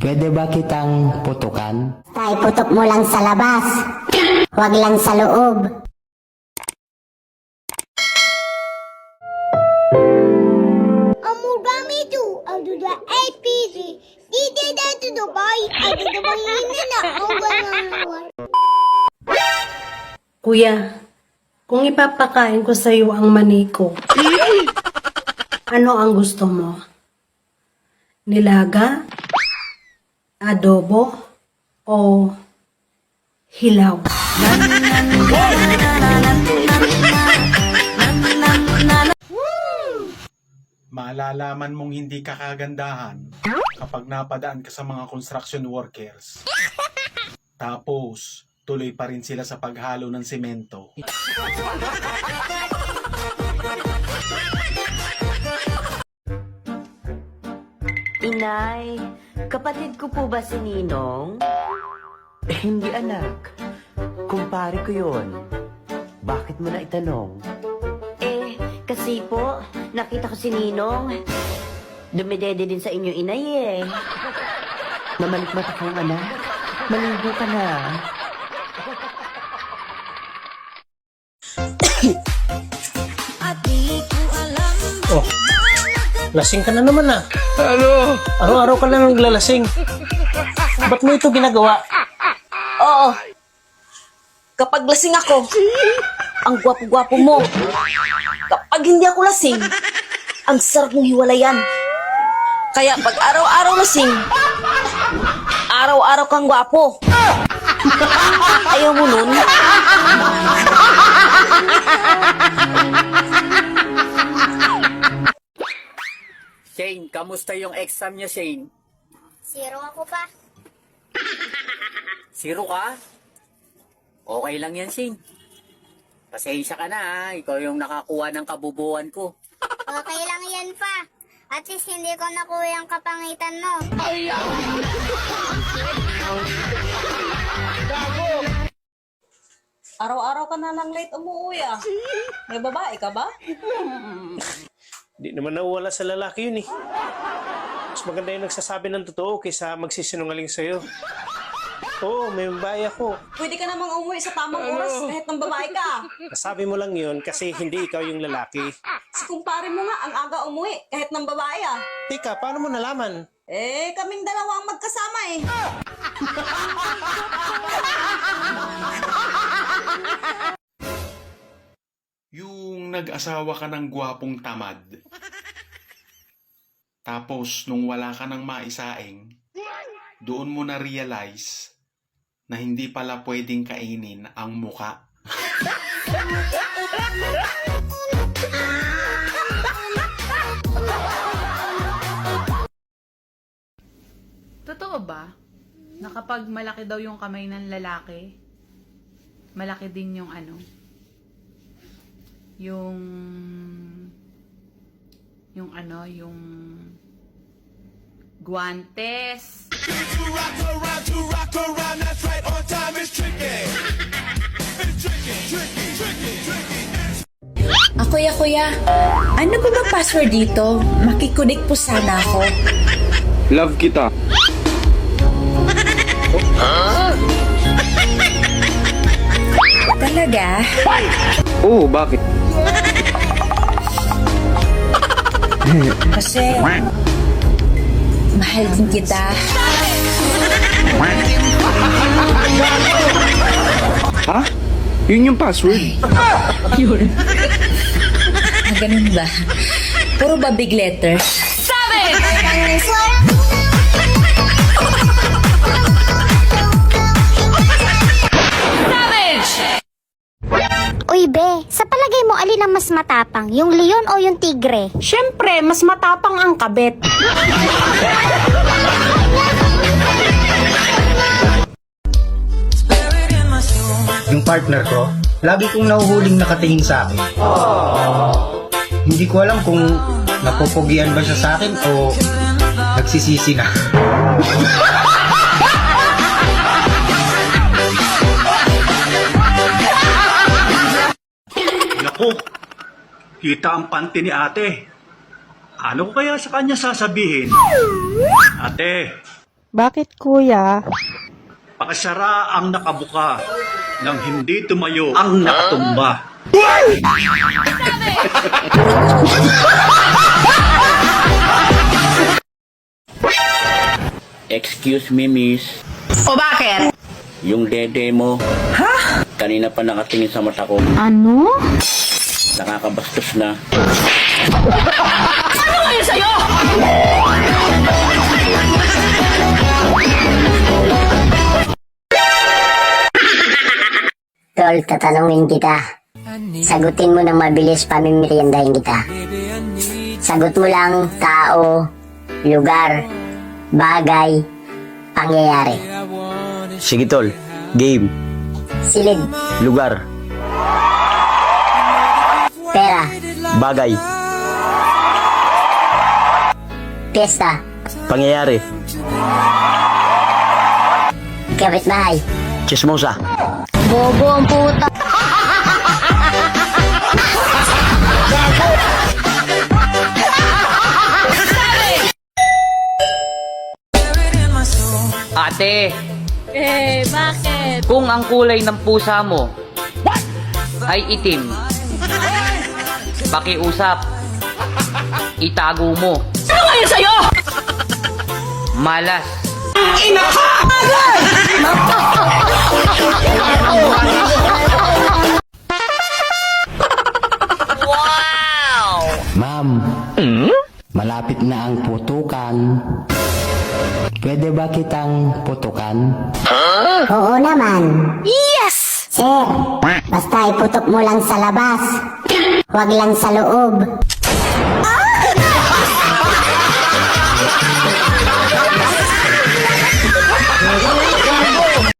Pwede ba kitang putukan? Tay, putok mo lang sa labas. Huwag lang sa loob. Amugami to, I'll do the APC. Dito na to Dubai, I'll do the na. Kuya, kung ipapakain ko sa iyo ang maniko, ano ang gusto mo? Nilaga? Adobo? O hilaw? Maalalaman mong hindi ka kagandahan kapag napadaan ka sa mga construction workers. Tapos, tuloy pa rin sila sa paghalo ng semento. Inay, kapatid ko po ba si Ninong? Hindi anak. Kumpare ko yun. Bakit mo na itanong? Kasi po, nakita ko si Ninong. Dumidede din sa inyo, inay eh. Mamalikmata kang anak. Maligo ka na. Oh, lasing ka na naman ah. Ano? Araw-araw ka lang naglalasing. Ba't mo ito ginagawa? Oo. Kapag lasing ako, ang gwapo-gwapo mo. Kapag hindi ako lasing, ang sarap mong hiwalayan. Kaya pag araw-araw lasing, araw-araw kang gwapo. Ayaw mo nun? Shane, kamusta yung exam niya, Shane? Zero ako pa. Zero ka? Okay lang yan, Shane. Pasensya ka na, ha? Ikaw yung nakakuha ng kabubuan ko. Okay lang yan pa. At least hindi ko nakuha yung kapangitan mo. Araw-araw ka na lang late umuwi ah. May babae ka ba? Hindi naman nawawala sa lalaki yun eh. Mas maganda yung nagsasabi ng totoo kaysa magsisinungaling sa'yo. Oo, may babae ako. Pwede ka namang umuwi sa tamang oras kahit ng babae ka. Nasabi mo lang yun kasi hindi ikaw yung lalaki. Si kumpare mo nga ang aga umuwi kahit ng babae ah. Tika, paano mo nalaman? Kaming dalawa ang magkasama eh. Yung nag-asawa ka ng gwapong tamad. Tapos, nung wala ka ng maisaing, doon mo na-realize na hindi pala pwedeng kainin ang muka. Totoo ba na kapag malaki daw yung kamay ng lalaki, malaki din yung yung guantes? Kuya, ano ba bang password dito? Makikunik po sana ako. Love kita. Talaga? Oo, bakit? Kasi mahal din kita. Ha? Yun yung password. Yun. Ganun ba? Puro ba big letter? Uy, be, sa palagay mo alin ang mas matapang? Yung leon o yung tigre? Siyempre, mas matapang ang kabet. Yung partner ko, lagi kong nahuhuling nakatingin sa akin. Hindi ko alam kung napupugian ba siya sa akin o nagsisisi na. Naku, kita ang panty ni ate. Ano ko kaya sa kanya sasabihin? Ate, Bakit kuya? Pakasara ang nakabuka nang hindi tumayo ang nakatumba. Excuse me, miss. O bakit? Yung dede mo. Ha? Kanina pa nakatingin sa mata ko. Ano? Nakakabastos na. Ano ngayon sa'yo? Tol, tatanungin kita. Sagutin mo ng mabilis, pamimeriendahin kita. Sagot mo lang tao, lugar, bagay, pangyayari. Sige tol, game, Silid, lugar, pera, bagay, piyesta, pangyayari, kapitbahay. chismosa. Bobo ang puta. Ate, Bakit? kung ang kulay ng pusa mo ay itim, pakiusap, itago mo. Ano ngayon sa'yo? Malas. Ma'am, malapit na ang putukan. Pwede ba kitang putukan? Oo naman. Yes! Sir, basta iputok mo lang sa labas. Huwag lang sa loob.